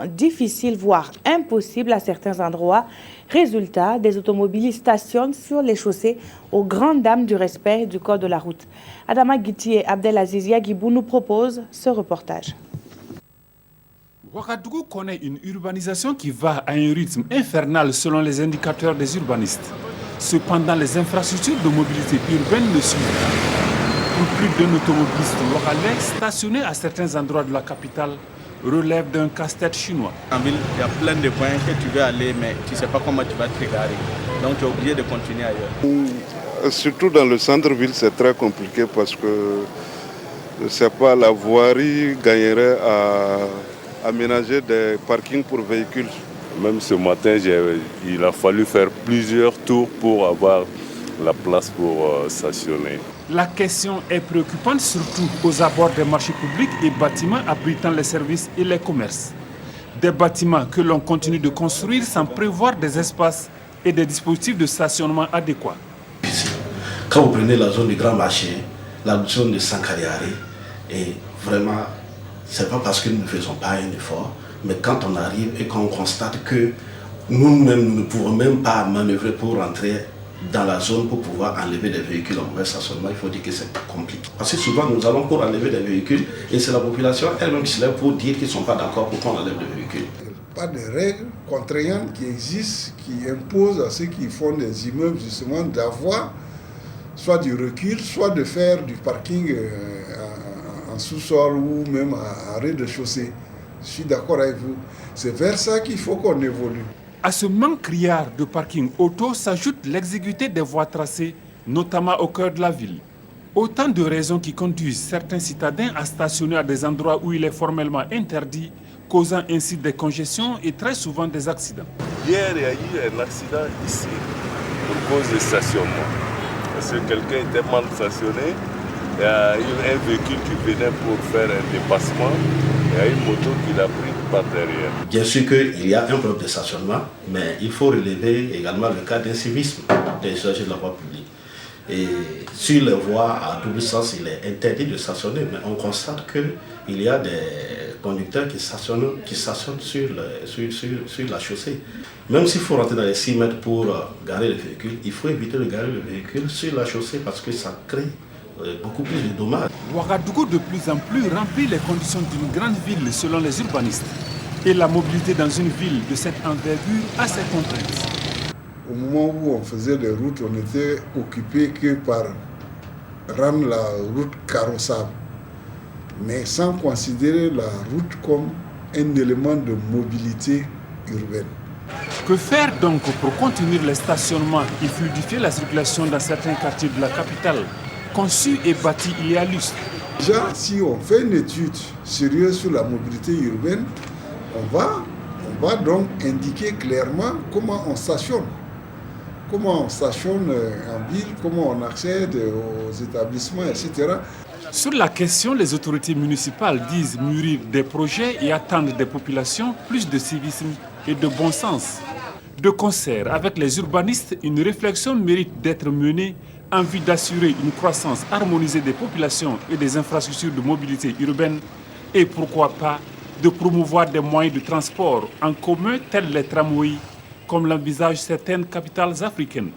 difficile, voire impossible à certains endroits. Résultat, des automobilistes stationnent sur les chaussées aux grandes dames du respect du code de la route. Adama Guiti et Abdelaziz Yagibou nous proposent ce reportage. Ouagadougou connaît une urbanisation qui va à un rythme infernal selon les indicateurs des urbanistes. Cependant, les infrastructures de mobilité urbaine ne suivent pas. Pour plus d'un automobiliste ouagalais stationné à certains endroits de la capitale relève d'un casse-tête chinois. En ville, il y a plein de points que tu veux aller, mais tu ne sais pas comment tu vas te garer. Donc tu es obligé de continuer ailleurs. Surtout dans le centre-ville, c'est très compliqué parce que je ne sais pas, la voirie gagnerait à aménager des parkings pour véhicules. Même ce matin, il a fallu faire plusieurs tours pour avoir la place pour stationner. La question est préoccupante surtout aux abords des marchés publics et bâtiments abritant les services et les commerces. Des bâtiments que l'on continue de construire sans prévoir des espaces et des dispositifs de stationnement adéquats. Quand vous prenez la zone du Grand Marché, la zone de Sankariari, et vraiment, ce n'est pas parce que nous ne faisons pas un effort, mais quand on arrive et qu'on constate que nous-mêmes, nous ne pouvons même pas manœuvrer pour rentrer dans la zone pour pouvoir enlever des véhicules en mauvais stationnement, il faut dire que c'est compliqué. Parce que souvent nous allons pour enlever des véhicules et c'est la population elle-même qui se lève pour dire qu'ils ne sont pas d'accord pour qu'on enlève des véhicules. Il n'y a pas de règles contraignantes qui existent, qui imposent à ceux qui font des immeubles justement d'avoir soit du recul, soit de faire du parking en sous-sol ou même à rez-de-chaussée. Je suis d'accord avec vous. C'est vers ça qu'il faut qu'on évolue. À ce manque criard de parking auto s'ajoute l'exiguïté des voies tracées, notamment au cœur de la ville. Autant de raisons qui conduisent certains citadins à stationner à des endroits où il est formellement interdit, causant ainsi des congestions et très souvent des accidents. Hier, il y a eu un accident ici pour cause de stationnement. Parce que quelqu'un était mal stationné, il y a eu un véhicule qui venait pour faire un dépassement, il y a une moto qui l'a pris par derrière. Bien sûr qu'il y a un problème de stationnement, mais il faut relever également le cas d'incivisme des usagers de la voie publique. Et sur les voies à double sens, il est interdit de stationner, mais on constate qu'il y a des conducteurs qui stationnent sur la chaussée. Même s'il faut rentrer dans les 6 mètres pour garer le véhicule, il faut éviter de garer le véhicule sur la chaussée parce que ça crée beaucoup plus de dommages. Ouagadougou de plus en plus remplit les conditions d'une grande ville selon les urbanistes. Et la mobilité dans une ville de cette envergure a ses contraintes. Au moment où on faisait les routes, on n'était occupé que par rendre la route carrossable, mais sans considérer la route comme un élément de mobilité urbaine. Que faire donc pour contenir les stationnements et fluidifier la circulation dans certains quartiers de la capitale, conçus et bâtis il y a lustre? Déjà, si on fait une étude sérieuse sur la mobilité urbaine, on va donc indiquer clairement comment on stationne. Comment on stationne en ville, comment on accède aux établissements, etc. Sur la question, les autorités municipales disent mûrir des projets et attendent des populations plus de civisme et de bon sens. De concert avec les urbanistes, une réflexion mérite d'être menée en vue d'assurer une croissance harmonisée des populations et des infrastructures de mobilité urbaine et pourquoi pas de promouvoir des moyens de transport en commun tels les tramways comme l'envisagent certaines capitales africaines.